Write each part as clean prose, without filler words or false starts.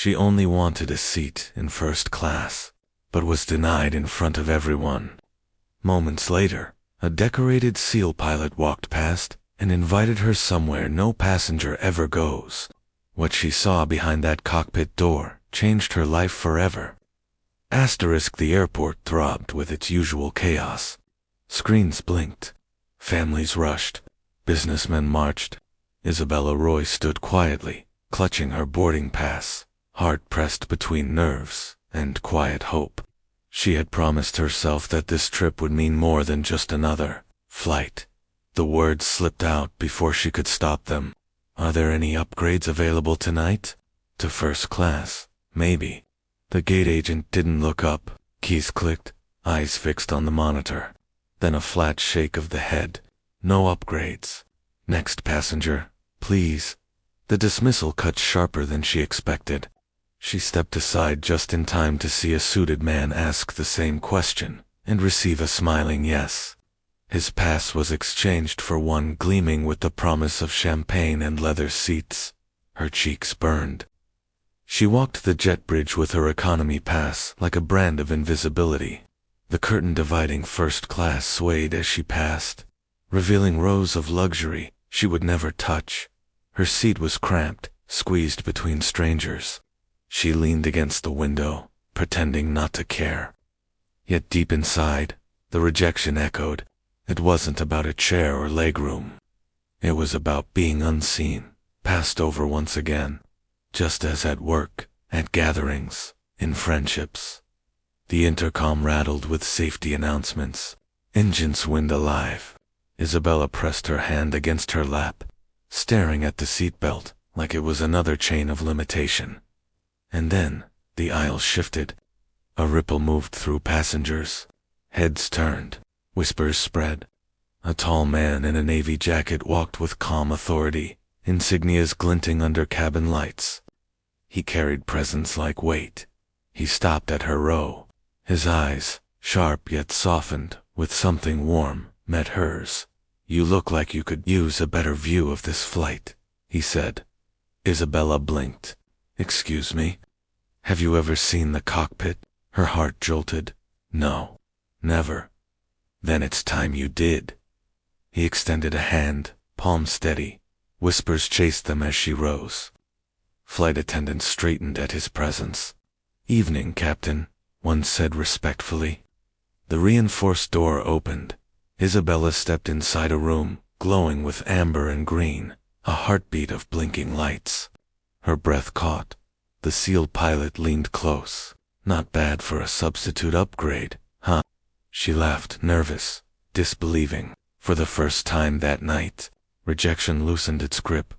She only wanted a seat in first class, but was denied in front of everyone. Moments later, a decorated SEAL pilot walked past and invited her somewhere no passenger ever goes. What she saw behind that cockpit door changed her life forever. The airport throbbed with its usual chaos. Screens blinked. Families rushed. Businessmen marched. Isabella Roy stood quietly, clutching her boarding pass, heart pressed between nerves and quiet hope. She had promised herself that this trip would mean more than just another flight. The words slipped out before she could stop them. Are there any upgrades available tonight? To first class, maybe. The gate agent didn't look up. Keys clicked, eyes fixed on the monitor. Then a flat shake of the head. No upgrades. Next passenger, please. The dismissal cut sharper than she expected. She stepped aside just in time to see a suited man ask the same question and receive a smiling yes. His pass was exchanged for one gleaming with the promise of champagne and leather seats. Her cheeks burned. She walked the jet bridge with her economy pass like a brand of invisibility. The curtain dividing first class swayed as she passed, revealing rows of luxury she would never touch. Her seat was cramped, squeezed between strangers. She leaned against the window, pretending not to care. Yet deep inside, the rejection echoed. It wasn't about a chair or legroom. It was about being unseen, passed over once again, just as at work, at gatherings, in friendships. The intercom rattled with safety announcements. Engines wind alive. Isabella pressed her hand against her lap, staring at the seatbelt like it was another chain of limitation. And then, the aisle shifted. A ripple moved through passengers. Heads turned. Whispers spread. A tall man in a navy jacket walked with calm authority, insignias glinting under cabin lights. He carried presence like weight. He stopped at her row. His eyes, sharp yet softened with something warm, met hers. "You look like you could use a better view of this flight," he said. Isabella blinked. "Excuse me? Have you ever seen the cockpit?" Her heart jolted. "No. Never." "Then it's time you did." He extended a hand, palm steady. Whispers chased them as she rose. Flight attendants straightened at his presence. "Evening, Captain," one said respectfully. The reinforced door opened. Isabella stepped inside a room, glowing with amber and green, a heartbeat of blinking lights. Her breath caught. The SEAL pilot leaned close. "Not bad for a substitute upgrade, huh?" She laughed, nervous, disbelieving. For the first time that night, rejection loosened its grip.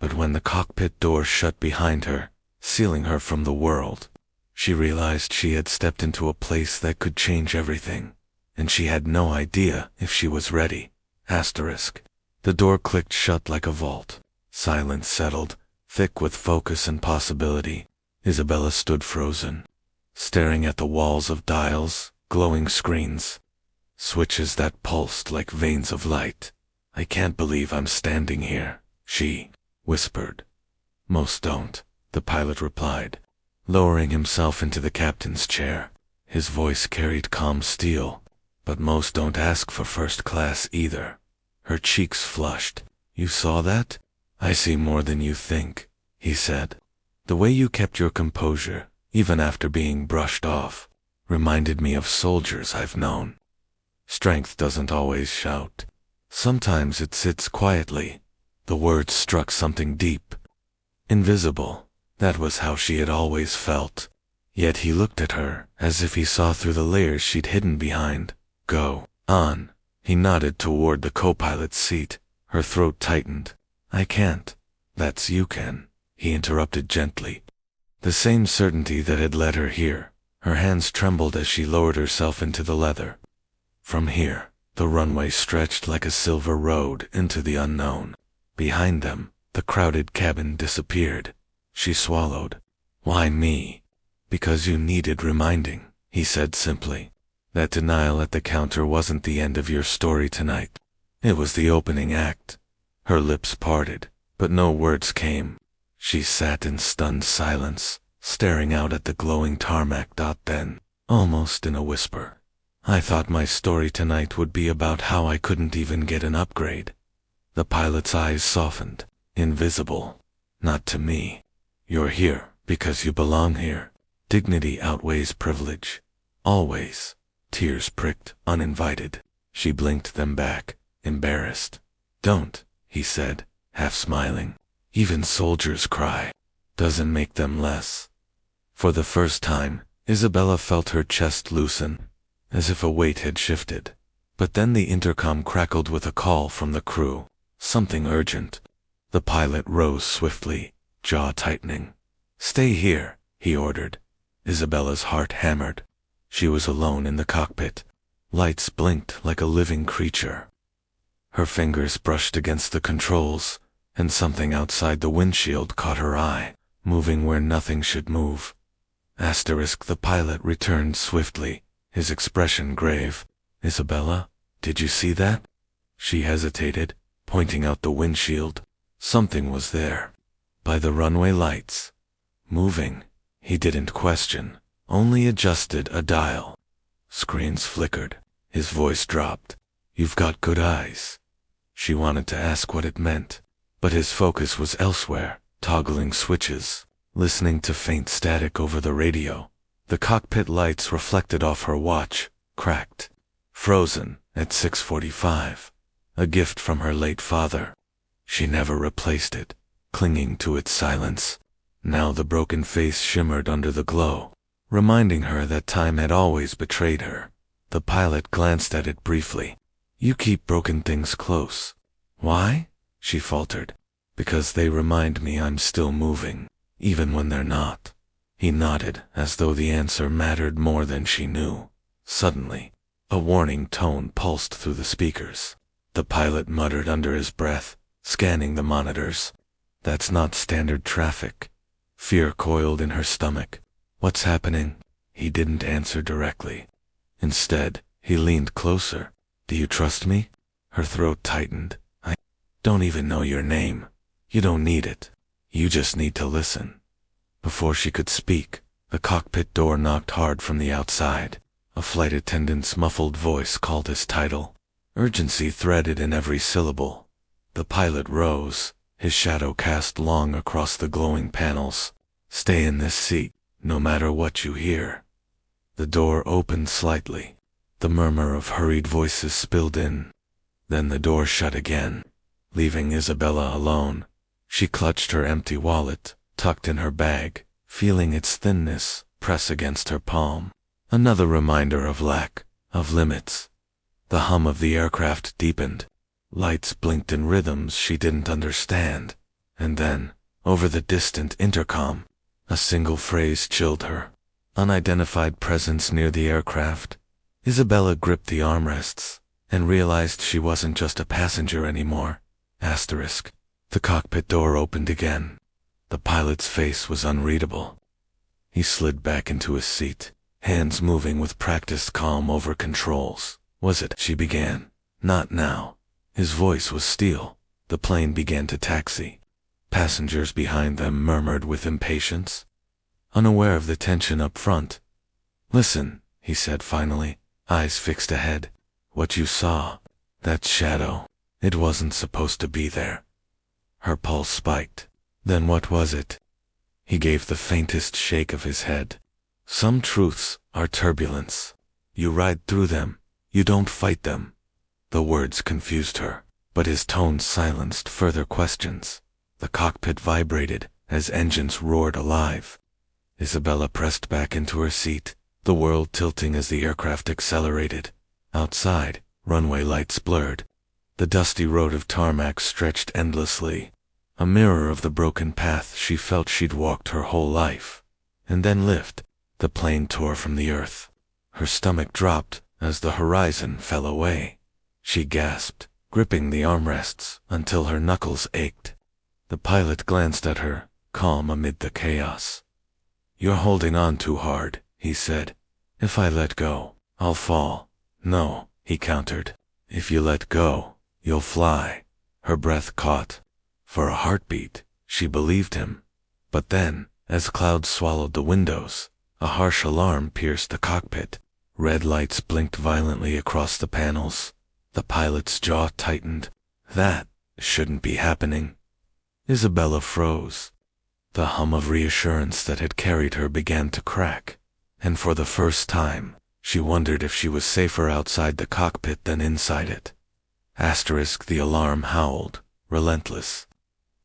But when the cockpit door shut behind her, sealing her from the world, she realized she had stepped into a place that could change everything, and she had no idea if she was ready. The door clicked shut like a vault. Silence settled, thick with focus and possibility. Isabella stood frozen, staring at the walls of dials, glowing screens, switches that pulsed like veins of light. "I can't believe I'm standing here," she whispered. "Most don't," the pilot replied, lowering himself into the captain's chair. His voice carried calm steel. "But most don't ask for first class either." Her cheeks flushed. "You saw that?" "I see more than you think," he said. "The way you kept your composure, even after being brushed off, reminded me of soldiers I've known. Strength doesn't always shout. Sometimes it sits quietly." The words struck something deep. Invisible. That was how she had always felt. Yet he looked at her as if he saw through the layers she'd hidden behind. "Go on." He nodded toward the co-pilot's seat. Her throat tightened. "I can't." "That's you can," he interrupted gently. The same certainty that had led her here. Her hands trembled as she lowered herself into the leather. From here, the runway stretched like a silver road into the unknown. Behind them, the crowded cabin disappeared. She swallowed. "Why me?" "Because you needed reminding," he said simply. "That denial at the counter wasn't the end of your story tonight. It was the opening act." Her lips parted, but no words came. She sat in stunned silence, staring out at the glowing tarmac. Then, almost in a whisper, I thought my story tonight would be about how I couldn't even get an upgrade. The pilot's eyes softened. Invisible. Not to me. You're here because you belong here. Dignity outweighs privilege. Always. Tears pricked, uninvited. She blinked them back, embarrassed. Don't, he said, half smiling. Even soldiers cry. Doesn't make them less. For the first time, Isabella felt her chest loosen, as if a weight had shifted. But then the intercom crackled with a call from the crew. Something urgent. The pilot rose swiftly, jaw tightening. Stay here, he ordered. Isabella's heart hammered. She was alone in the cockpit. Lights blinked like a living creature. Her fingers brushed against the controls, and something outside the windshield caught her eye, moving where nothing should move. The pilot returned swiftly, his expression grave. Isabella, did you see that? She hesitated, pointing out the windshield. Something was there. By the runway lights. Moving. He didn't question, only adjusted a dial. Screens flickered. His voice dropped. You've got good eyes. She wanted to ask what it meant, but his focus was elsewhere, toggling switches, listening to faint static over the radio. The cockpit lights reflected off her watch, cracked. Frozen, at 6:45. A gift from her late father. She never replaced it, clinging to its silence. Now the broken face shimmered under the glow, reminding her that time had always betrayed her. The pilot glanced at it briefly. You keep broken things close. Why? She faltered. Because they remind me I'm still moving, even when they're not. He nodded, as though the answer mattered more than she knew. Suddenly, a warning tone pulsed through the speakers. The pilot muttered under his breath, scanning the monitors. That's not standard traffic. Fear coiled in her stomach. What's happening? He didn't answer directly. Instead, he leaned closer. Do you trust me? Her throat tightened. I don't even know your name. You don't need it. You just need to listen. Before she could speak, the cockpit door knocked hard from the outside. A flight attendant's muffled voice called his title. Urgency threaded in every syllable. The pilot rose, his shadow cast long across the glowing panels. Stay in this seat, no matter what you hear. The door opened slightly. The murmur of hurried voices spilled in. Then the door shut again, leaving Isabella alone. She clutched her empty wallet, tucked in her bag, feeling its thinness press against her palm. Another reminder of lack, of limits. The hum of the aircraft deepened. Lights blinked in rhythms she didn't understand. And then, over the distant intercom, a single phrase chilled her. Unidentified presence near the aircraft. Isabella gripped the armrests, and realized she wasn't just a passenger anymore. The cockpit door opened again. The pilot's face was unreadable. He slid back into his seat, hands moving with practiced calm over controls. Was it? She began. Not now. His voice was steel. The plane began to taxi. Passengers behind them murmured with impatience, unaware of the tension up front. Listen, he said finally, eyes fixed ahead. What you saw, that shadow, it wasn't supposed to be there. Her pulse spiked. Then what was it? He gave the faintest shake of his head. Some truths are turbulence. You ride through them. You don't fight them. The words confused her, but his tone silenced further questions. The cockpit vibrated as engines roared alive. Isabella pressed back into her seat, the world tilting as the aircraft accelerated. Outside, runway lights blurred. The dusty road of tarmac stretched endlessly, a mirror of the broken path she felt she'd walked her whole life. And then lift. The plane tore from the earth. Her stomach dropped as the horizon fell away. She gasped, gripping the armrests until her knuckles ached. The pilot glanced at her, calm amid the chaos. You're holding on too hard, he said. If I let go, I'll fall. No, he countered. If you let go, you'll fly. Her breath caught. For a heartbeat, she believed him. But then, As clouds swallowed the windows, a harsh alarm pierced the cockpit. Red lights blinked violently across the panels. The pilot's jaw tightened. That shouldn't be happening. Isabella froze. The hum of reassurance that had carried her began to crack, and for the first time, she wondered if she was safer outside the cockpit than inside it. The alarm howled, relentless.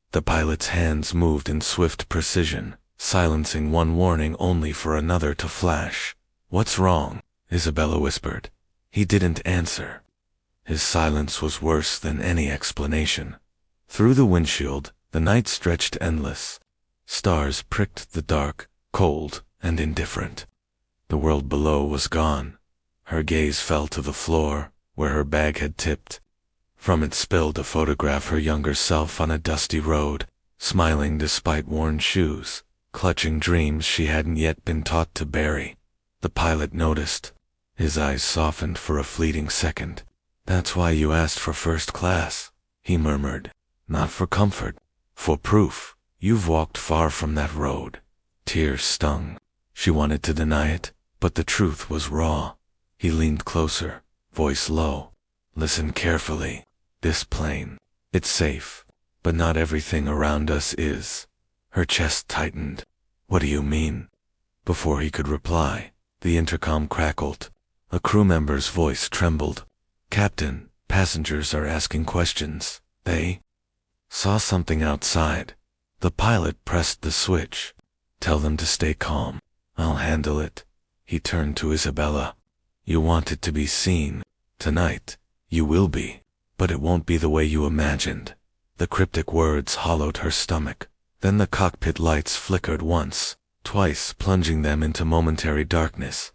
The pilot's hands moved in swift precision, silencing one warning only for another to flash. "What's wrong?" Isabella whispered. He didn't answer. His silence was worse than any explanation. Through the windshield, the night stretched endless. Stars pricked the dark, cold and indifferent. The world below was gone. Her gaze fell to the floor, where her bag had tipped. From it spilled a photograph her younger self on a dusty road, smiling despite worn shoes, clutching dreams she hadn't yet been taught to bury. The pilot noticed. His eyes softened for a fleeting second. "That's why you asked for first class," he murmured. "Not for comfort, for proof. You've walked far from that road." Tears stung. She wanted to deny it, but the truth was raw. He leaned closer, voice low. "Listen carefully. This plane, it's safe, but not everything around us is." Her chest tightened. "What do you mean?" Before he could reply, the intercom crackled. A crew member's voice trembled. "Captain, passengers are asking questions. They saw something outside." The pilot pressed the switch. "Tell them to stay calm. I'll handle it." He turned to Isabella. "You want it to be seen. Tonight, you will be. But it won't be the way you imagined." The cryptic words hollowed her stomach. Then the cockpit lights flickered once, twice, plunging them into momentary darkness.